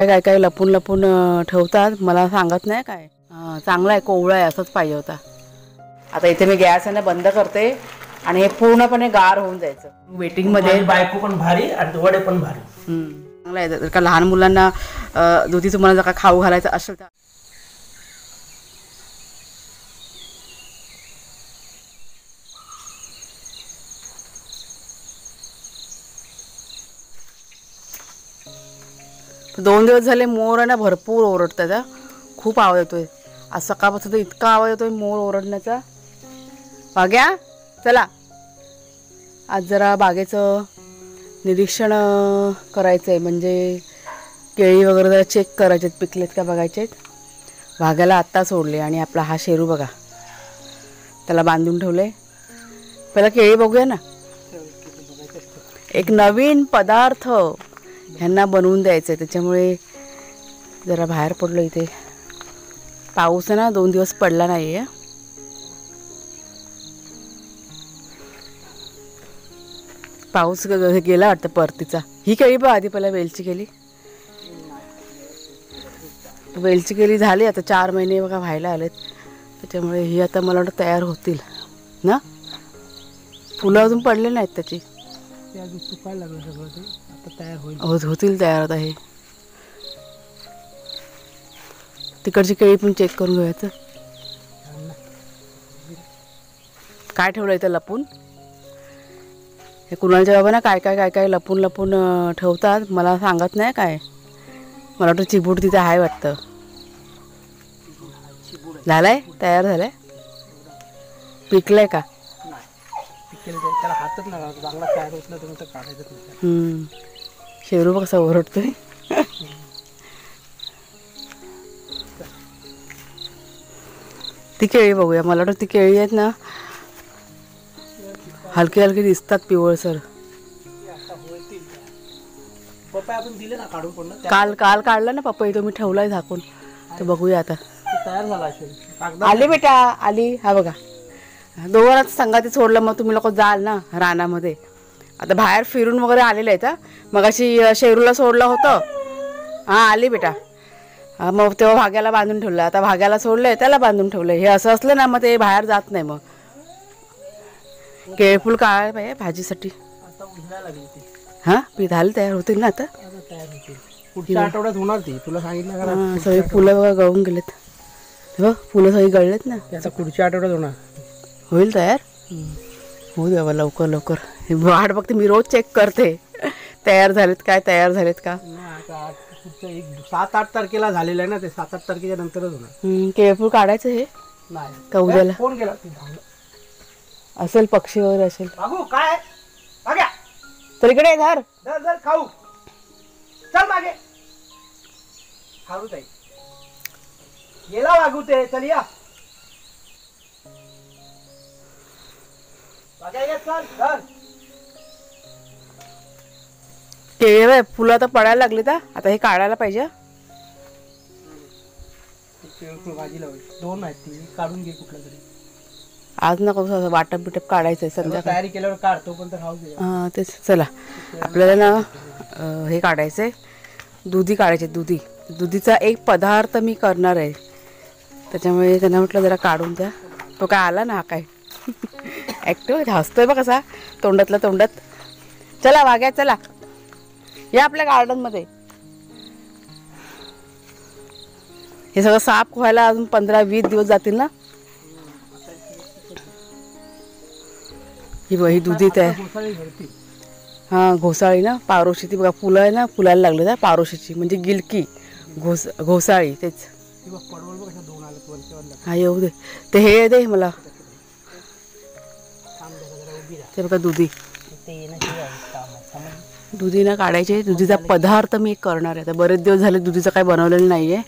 काय काय लपून लपून ठेवतात, मला सांगत नाही काय. चांगला आहे, कोवळा आहे, असंच पाहिजे होता. आता इथे मी गॅस आहे ना बंद करते आणि हे पूर्णपणे गार होऊन जायचं. वेटिंगमध्ये बायको पण भारी आणि वडे पण भारी. चांगलं आहे. जर का लहान मुलांना दुधी तुम्हाला जर का खाऊ घालायचं असेल तर दोन दिवस झाले मोर आहे ना भरपूर ओरडतात. खूप आवाज येतोय. आज सकाळपासून तर इतका आवाज येतोय मोर ओरडण्याचा. बाग्या चला, आज जरा बागेचं निरीक्षण करायचं आहे. म्हणजे केळी वगैरे जरा चेक करायचे आहेत, पिकलेत का बघायचे आहेत. भाग्याला आत्ता सोडले आणि आपला हा शेरू बघा, त्याला बांधून ठेवले. पहिला केळी बघूया ना. एक नवीन पदार्थ ह्यांना बनवून द्यायचं आहे, त्याच्यामुळे जरा बाहेर पडलो. इथे पाऊस आहे ना 2 दिवस पडला नाही आहे. पाऊस गेला वाटतं परतीचा. ही केळी बघ आधी पहिला वेलची केली. वेलची केली झाली, आता 4 महिने बघा व्हायला आलेत. त्याच्यामुळे ही आता मला वाटतं तयार होतील ना. फुलं अजून पडले नाहीत त्याची. ते अजून सुकायला लागलं सगळं, ते आता तयार होईल. होतील तयार आता. हे तिकडची केळी पण चेक करून घ्यायचं. काय ठेवलं इथं लपून. हे कुणालच्या बाबा ना काय काय काय काय लपून लपून ठेवतात, मला सांगत नाही काय. मला वाटतं चिबूड तिथे आहे वाटतं. झालाय, तयार झालाय, पिकलंय का. त्याला हातच नाही लावायचा, चांगला तयार होत नाही तर काढायचं नाही. शेरू बघ कसा ओरडतोय. ती केळी बघूया. मला वाटतं ती केळी आहेत ना हलकी हलकी दिसतात, पिवळसर. पपई आपण दिले ना काढून पूर्ण. काल काढला ना पपई, तो मी ठेवलाय झाकून. तर बघूया आता. तयार झाला. आली बेटा आली. हा बघा, दोघांनाच संगाती सोडलं. मग तुम्ही लोक जाल ना रानामध्ये. आता बाहेर फिरून वगैरे आलेले आहेत. मग अशी शेरूला सोडलं होतं. हां आली बेटा. मग तेव्हा भाग्याला बांधून ठेवलं. आता भाग्याला सोडलंय, त्याला बांधून ठेवलंय. हे असं असलं ना मग ते बाहेर जात नाही. मग केळफूल काय पाहिजे भाजीसाठी. हां पी झालं, तयार होतील ना आता. पुढच्या आठवड्यात होणार ती, तुला सांगितलं. सगळी फुलं बघा गळून गेलेत. बघ फुलं सगळी गळलेत ना. आता पुढच्या आठवड्यात होणार. होईल तयार. होऊ दे बाबा लवकर लवकर. वाट बघते मी, रोज चेक करते तयार झालेत काय, तयार झालेत का. 7-8 तारखेला झालेलं आहे ना ते. 7-8 तारखेच्या नंतरच होणार. केळफूल काढायचं हे नाही का उद्याला. फोन केला असेल, पक्षी वगैरे असेल. बाबू काय तर इकडे धर खाऊ. चल मागे खाऊ ताई गेला वागू ते. चल या केळी फुलं आता पडायला लागली. आता हे काढायला पाहिजे. भाजी लावायची 2 आहेत, ती काढून घे कुठला तरी. आज नको वाटप बिटप काढायचंय संध्याकाळी. तयारी केल्यावर काढतो पण तर खाऊ दे. हां तेच. चला आपल्याला ना हे काढायचंय, दुधी काढायचे. दुधीचा एक पदार्थ मी करणार आहे. त्याच्यामुळे त्यांना म्हटलं जरा काढून द्या. तो काय आला ना, हा काय ॲक्टिव्ह हसतोय बघ कसा, तोंडातला तोंडात. चला वाग्या चला, या आपल्या गार्डनमध्ये. हे सगळं साफ व्हायला अजून 15-20 दिवस जातील ना. ही दुधी आहे. हां घोसाळी ना, पारोशी. ती बघा फुलं आहे ना, फुलायला लागले ना पारोशीची, म्हणजे गिलकी घोसाळी तेच. हा येऊ दे. ते हे दे मला. ते बघा दुधी ना काढायचे. दुधीचा पदार्थ मी करणार आहे. आता बरेच दिवस झाले दुधीचं काय बनवलेलं नाही आहे.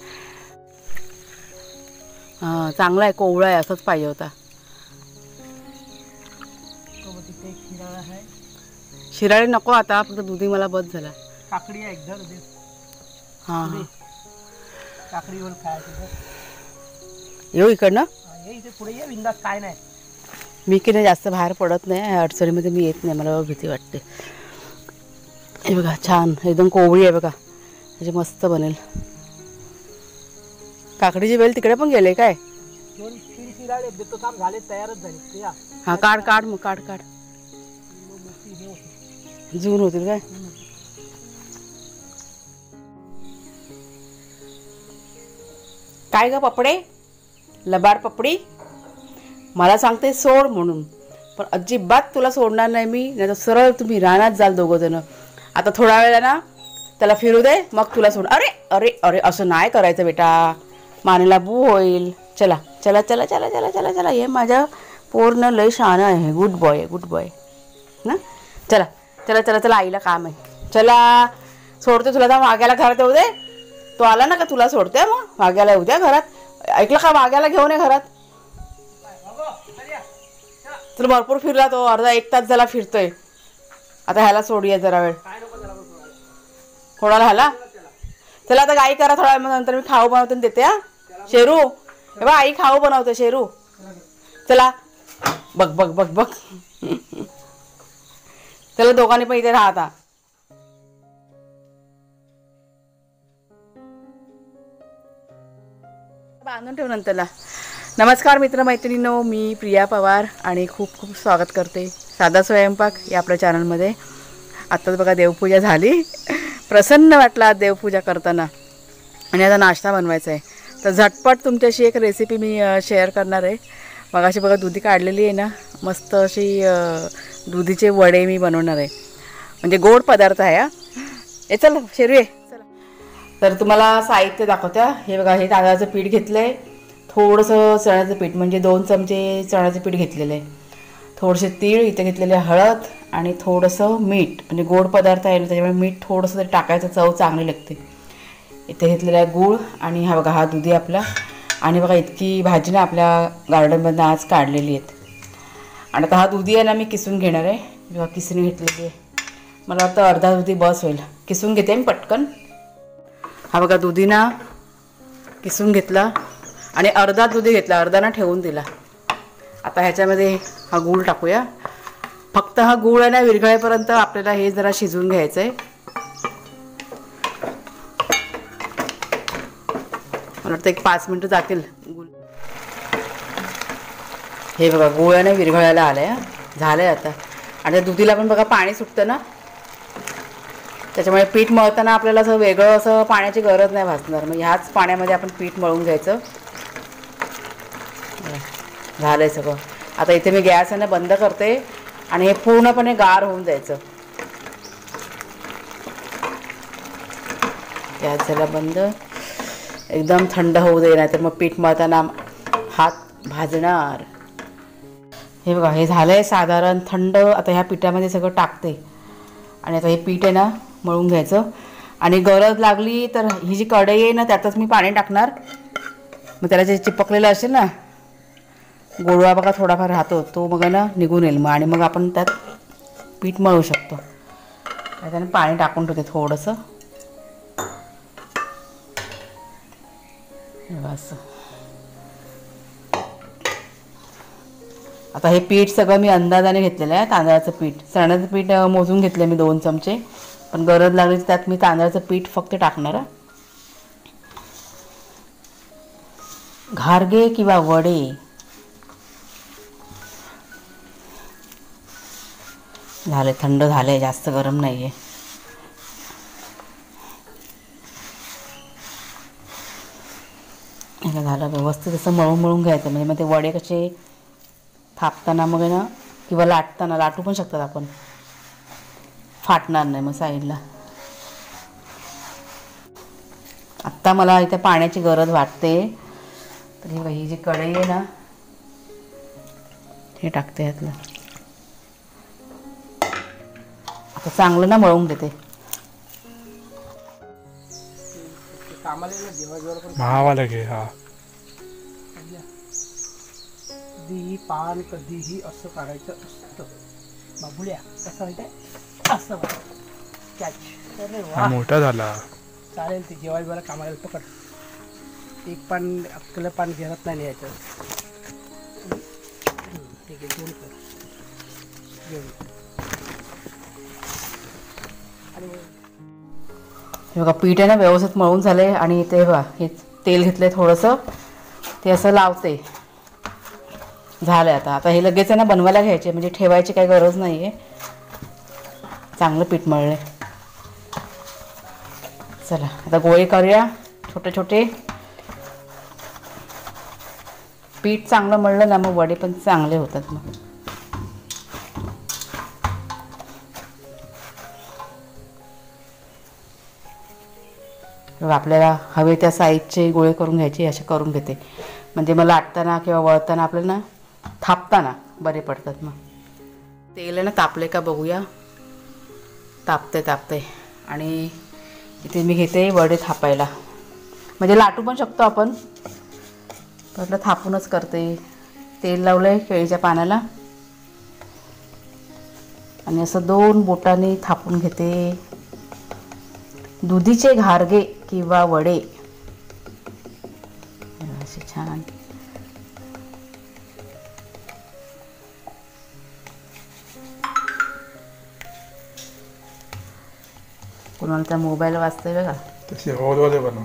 हां चांगला आहे, कोवळा आहे, असंच पाहिजे होता. शिराळी नको आता, फक्त दुधी मला बस झाला. काकडी आहे एक धर. हां हां काकडीवर खायचं. येऊ इकडनं. इथे पुढे ये बिंदास, काय नाही. मी की नाही जास्त बाहेर पडत नाही. अडचणीमध्ये मी येत नाही, मला भीती वाटते. हे बघा छान एकदम कोवळी आहे बघा. म्हणजे मस्त बनेल. काकडीची वेल तिकडे पण गेले काय? 2-3 शिराळे देतो काम झाले, तयारच झाले. या हा काढ काढ मग काढ काढ. मोठी हे होती. जून होतील काय? काय ग पपडे, लबाड पपडी, मला सांगते सोड म्हणून, पण अजिबात तुला सोडणार नाही मी. नाही तर सरळ तुम्ही रानात जाल दोघं जण. आता थोडा वेळ ना त्याला फिरू दे, मग तुला सोड. अरे अरे अरे असं नाही करायचं बेटा, मानेला बू होईल. चला चला चला चला चला चला चला, हे माझ्या पोरनं लय शहाणं आहे. गुड बॉय गुड बॉय ना. चला चला चला चला, आईला काम आहे. चला सोडते तुला, तर वाघ्याला घरात येऊ दे. तो आला ना का तुला सोडते, मग वाघ्याला येऊ द्या घरात. ऐकलं का, वाघ्याला घेऊन ये घरात. तर भरपूर फिरला तो, अर्धा 1 तास झाला फिरतोय. आता ह्याला सोडूया जरा वेळ. कोणाला ह्याला? चला आता गाई करा थोडा वेळ, मग नंतर मी खाऊ बनवते देते. हा शेरू, हे बघ आई खाऊ बनवते शेरू. चला बघ बघ बघ बघ. चला दोघांनी पण इथे राहता. बांधून ठेव नंतरला. नमस्कार मित्रमैत्रिणींनो, मी प्रिया पवार आणि खूप खूप स्वागत करते साधा स्वयंपाक या आपल्या चॅनलमध्ये. आत्ताच बघा देवपूजा झाली, प्रसन्न वाटला देवपूजा करताना. आणि आता नाश्ता बनवायचा आहे, तर झटपट तुमच्याशी एक रेसिपी मी शेअर करणार आहे. मग अशी बघा दुधी काढलेली आहे ना, मस्त अशी दुधीचे वडे मी बनवणार आहे. म्हणजे गोड पदार्थ आहे हा. ए चल शेरू ये चला. तर तुम्हाला साहित्य दाखवत्या. हे बघा, हे तांदळाचं पीठ घेतलं आहे, थोडंसं चण्याचं पीठ म्हणजे 2 चमचे चण्याचं पीठ घेतलेलं आहे, थोडेसे तीळ, इथे घेतलेले हळद आणि थोडंसं मीठ. म्हणजे गोड पदार्थ आहे ना, त्याच्यामुळे मीठ थोडंसं तरी टाकायचं, चव चांगली लागते. इथे घेतलेला आहे गूळ. आणि हा बघा हा दुधी आपला. आणि बघा इतकी भाजी ना आपल्या गार्डनमधनं आज काढलेली आहेत. आणि आता हा दुधी आहे ना मी किसून घेणार आहे. बघा किसणी घेतलेली आहे, मला वाटतं अर्धा दुधी बस होईल. किसून घेते मी पटकन. हा बघा दुधी ना किसून घेतला आणि अर्धा दुधी घेतला, अर्धा ना ठेवून दिला. आता ह्याच्यामध्ये हा गूळ टाकूया. फक्त हा गूळ आहे ना विरघळेपर्यंत आपल्याला हे जरा शिजवून घ्यायचं आहे. मला वाटतं 1-5 मिनटं जातील. गूळ हे बघा गूळ आहे ना विरघळायला आलं आहे, झालं आहे आता. आणि त्या दुधीला पण बघा पाणी सुटतं ना, त्याच्यामुळे पीठ मळताना आपल्याला असं वेगळं असं पाण्याची गरज नाही भासणार. मग ह्याच पाण्यामध्ये आपण पीठ मळून घ्यायचं. झालं आहे सगळं. आता इथे मी गॅस आहे ना बंद करते आणि हे पूर्णपणे गार होऊन जायचं. गॅस झाला बंद, एकदम थंड होऊ दे, नाही तर मग पीठ मळताना हात भाजणार. हे बघा हे झालं आहे साधारण थंड. आता ह्या पिठामध्ये सगळं टाकते आणि आता हे पीठ आहे ना मळून घ्यायचं. आणि गरज लागली तर ही जी कढई आहे ना त्यातच मी पाणी टाकणार. मग त्याला जे चिपकलेलं असेल ना गोळवा बघा थोडाफार राहतो, तो मग ना निघून येईल. मग आणि मग आपण त्यात पीठ मळू शकतो. त्याच्याने पाणी टाकून ठेवते थोडंसं. असं आता हे पीठ सगळं मी अंदाजाने घेतलेलं आहे. तांदळाचं पीठ, चण्याचं पीठ मोजून घेतलं मी 2 चमचे. पण गरज लागली तर त्यात मी तांदळाचं पीठ फक्त टाकणार. घारगे किंवा वडे झाले, थंड झाले, जास्त गरम नाही आहे. हे झालं व्यवस्थित असं मळून मळून घ्यायचं. म्हणजे मग ते वडे कसे थापताना मग ना किंवा लाटताना लाटू पण शकतात आपण, फाटणार नाही मग साईडला. आत्ता मला इथे पाण्याची गरज वाटते, तर ही जी कढई आहे ना हे टाकते यातलं. आता चांगलं ना मळून देते. भावाला घे. हा कधीही पान कधीही असं काढायचं असतं बाबुल्या. कसं माहिती आहे, असं कॅच. अरे वा मोठा झाला. चालेल, ते जेवायला बरं कामाला पकड. एक पान अख्खलं पान घेत नाही यायचं. ठीक आहे, दोन कर घेऊन. हे बघा पीठ आहे ना व्यवस्थित मळून झाले आणि ते बघा हे तेल घेतलं थोडंसं ते असं लावते. झालं आता हे लगेच आहे ना बनवायला घ्यायचे म्हणजे ठेवायची काही गरज नाही आहे. चांगलं पीठ मळलं. चला आता गोळे करूया छोटे छोटे. पीठ चांगलं मळलं ना मग वडे पण चांगले होतात. मग आपल्याला हवे त्या साईजचे गोळे करून घ्यायचे. असे करून घेते म्हणजे मला लाटताना किंवा वळताना आपल्याला ना थापताना बरे पडतात. मग तेल आहे ना तापले का बघूया. तापते आणि इथे मी घेते वडे थापायला. म्हणजे लाटू पण शकतो आपण म्हटलं थापूनच करते. तेल लावलंय केळीच्या पानाला आणि असं 2 बोटांनी थापून घेते. दुधीचे घारगे किंवा वडे असे छान. कोणाला मोबाईल वाजतोय बघा. तसे होलवाले बनव.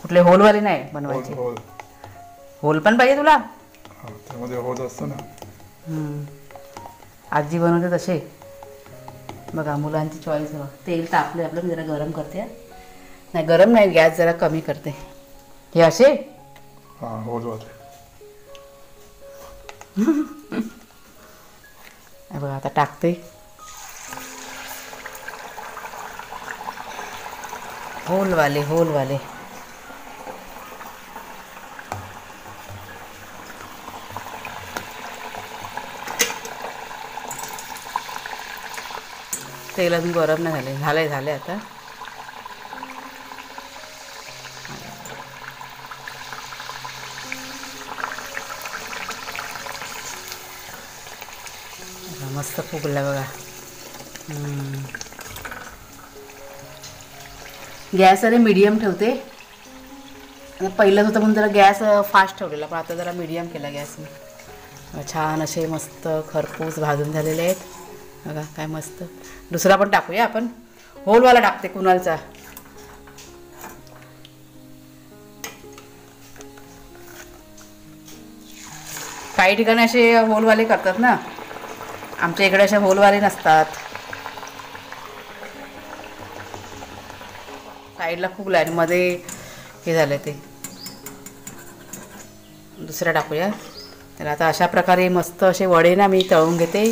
कुठले होलवाले नाही बनवायचे. होल पण पाहिजे तुला. त्यामध्ये होल असतं ना. आजी बनवते तसे बघा. मुलांची चॉईस. तेल तापले आपलं. मी जरा गरम करते. नाही गरम नाही गॅस जरा कमी करते. हे असे होलवाले बघा आता टाकते. होलवाले तेल अजून गरम नाही झाले आता. मस्त फुगला बघा. गॅस अरे मीडियम ठेवते. पहिलंच होतं म्हणून जरा गॅस फास्ट ठेवलेला पण आता जरा मीडियम केला गॅस मी. छान असे मस्त खरपूस भाजून झालेले आहेत बघा. काय मस्त. दुसरा पण टाकूया आपण. होलवाला टाकते कुणालचा. काही ठिकाणी असे होलवाले करतात ना. आमच्या इकडे असे होलवाले नसतात. साईडला फुगला आणि मध्ये हे झालं ते. दुसरा टाकूया. तर आता अशा प्रकारे मस्त असे वडे ना मी तळून घेते.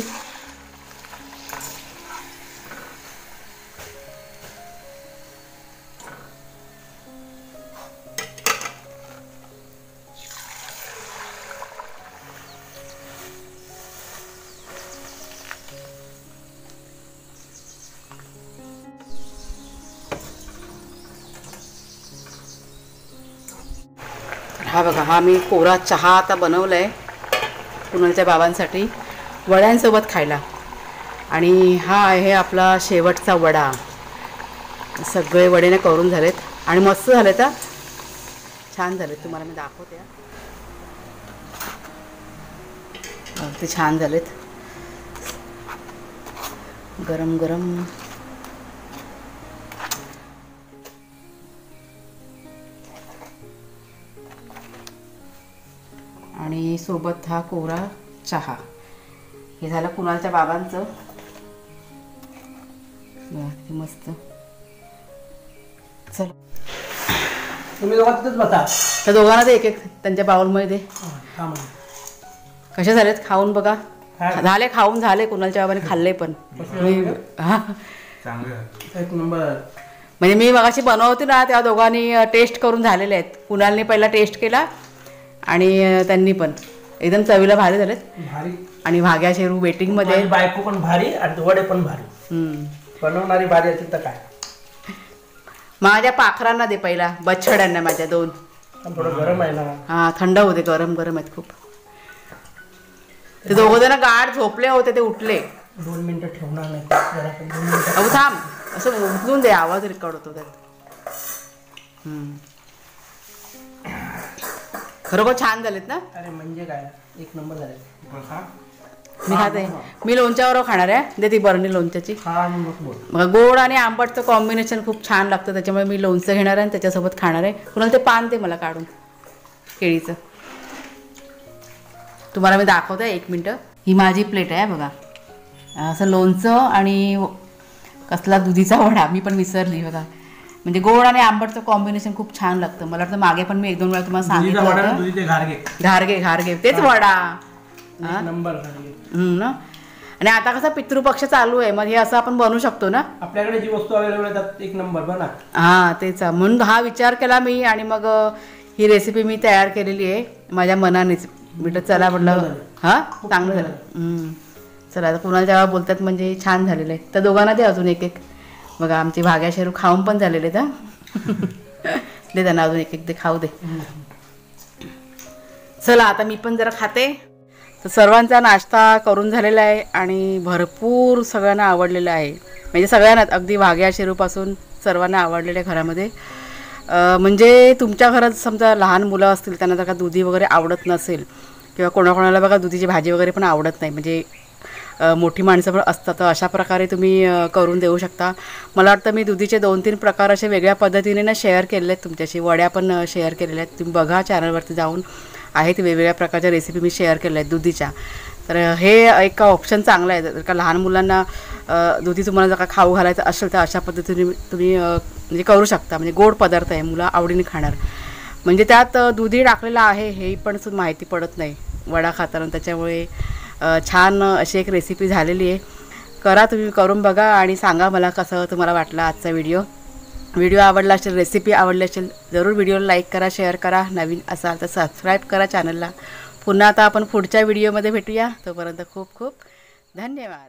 हा बघा हा मी कोरा चहा आता बनवला आहे कुणालच्या बाबांसाठी वड्यांसोबत खायला. आणि हा आहे आपला शेवटचा वडा. सगळे वडे करून झालेत आणि मस्त झालेत. छान झालेत. तुम्हाला मी दाखवते. ते छान झालेत. गरम गरम. आणि सोबत हा कोरा चहा. हे झालं कुणालच्या बाबांचं. मस्त. चल तुम्ही दोघात तिथेच बसा. त्या दोघांना ते एक त्यांच्या बाउलमध्ये दे. कसे झालेत खाऊन बघा. झाले खाऊन झाले. कुणालच्या बाबांनी खाल्ले पण. एक नंबर. म्हणजे मी मगाशी बनवते ना त्या दोघांनी टेस्ट करून झालेले आहेत. कुणालने पहिला टेस्ट केला आणि त्यांनी पण एकदम चवीला भारी झालेत. भारी. आणि भाग्या शेरू वेटिंगमध्ये. बायको पण भारी आणि वडे पण भारी. बनवणारी भारी असेल तर काय. माझ्या पाखरांना दे पहिला. बछड्यांना माझ्या 2. थोडं गरम आहे ना. हा थंड होते. गरम गरम आहेत खूप. ते दोघं जण गाढ झोपले होते. ते उठले. 2 मिनिटं ठेवणार नाही. अहो थांब. असं उचलून दे. आवाज रेकॉर्ड होतो त्यात. खरोखर छान झालेत ना. अरे म्हणजे काय एक नंबर झाले. मी खाते. मी लोणच्यावर खाणार आहे. दे ती बरणी लोणच्याची. खा आणि मग बोल. मग गोड आणि आंबटचं कॉम्बिनेशन खूप छान लागतं, त्याच्यामुळे मी लोणचं घेणार आहे आणि त्याच्यासोबत खाणार आहे. कुणाला ते पान ते मला काढून केळीचं. तुम्हाला मी दाखवते 1 मिनटं. ही माझी प्लेट आहे बघा. असं लोणचं आणि कसला दुधीचा वडा मी पण विसरली बघा. म्हणजे गोड आणि आंबटचं कॉम्बिनेशन खूप छान लागतं. मला वाटतं मागे पण मी 1-2 वेळा तुम्हाला सांगितलं होतं. दुधीचे घारगे. घारगे घारगे तेच वडा नंबर घारगे. ना. आणि आता कसं पितृपक्ष चालू आहे, मग हे असं आपण बनवू शकतो ना. आपल्याकडे जी वस्तू अवेलेबल आहे त्यात 1 नंबर बना. हां तेच म्हणून हा विचार केला मी आणि मग ही रेसिपी मी तयार केलेली आहे माझ्या मनानेच. म्हटलं चला म्हटलं हां चांगलं झालं. चला आता कुणाला जेव्हा बोलतात म्हणजे छान झालेलं आहे. तर दोघांना ते अजून 1-1 बघा. आमची भाग्या शेरू खाऊन पण झालेले आहेत. दे त्यांना अजून 1-1 दे खाऊ दे. चला आता मी पण जरा खाते. तर सर्वांचा नाश्ता करून झालेला आहे आणि भरपूर सगळ्यांना आवडलेला आहे. म्हणजे सगळ्यांनाच अगदी भाग्या शेरूपासून सर्वांना आवडलेलं आहे घरामध्ये. म्हणजे तुमच्या घरात समजा लहान मुलं असतील त्यांना जर का दुधी वगैरे आवडत नसेल किंवा कोणाकोणाला बघा दुधीची भाजी वगैरे पण आवडत नाही, म्हणजे मोठी माणसं पण असतात, तर अशा प्रकारे तुम्ही करून देऊ शकता. मला वाटतं मी दुधीचे 2-3 प्रकार असे वेगळ्या पद्धतीने ना शेअर केलेले आहेत तुमच्याशी. वड्या पण शेअर केलेल्या आहेत. तुम्ही बघा चॅनलवरती जाऊन आहेत वेगवेगळ्या प्रकारच्या रेसिपी मी शेअर केल्या आहेत दुधीच्या. तर हे एक ऑप्शन चांगलं आहे. जर का लहान मुलांना दुधी तुम्हाला जर का खाऊ घालायचं असेल तर अशा पद्धतीने तुम्ही म्हणजे करू शकता. म्हणजे गोड पदार्थ आहे, मुलं आवडीने खाणार. म्हणजे त्यात दुधी टाकलेलं आहे हे पण माहिती पडत नाही वडा खाताना. त्याच्यामुळे छान अशी एक रेसिपी झालेली आहे. करा तुम्ही, करून बघा आणि सांगा मला कसं तुम्हाला वाटला आजचा व्हिडिओ आवडला असेल, रेसिपी आवडली असेल जरूर व्हिडिओला लाईक करा, शेअर करा. नवीन असाल तर सबस्क्राईब करा चॅनलला. पुन्हा आता आपण पुढच्या व्हिडिओमध्ये भेटूया. तोपर्यंत खूप खूप धन्यवाद.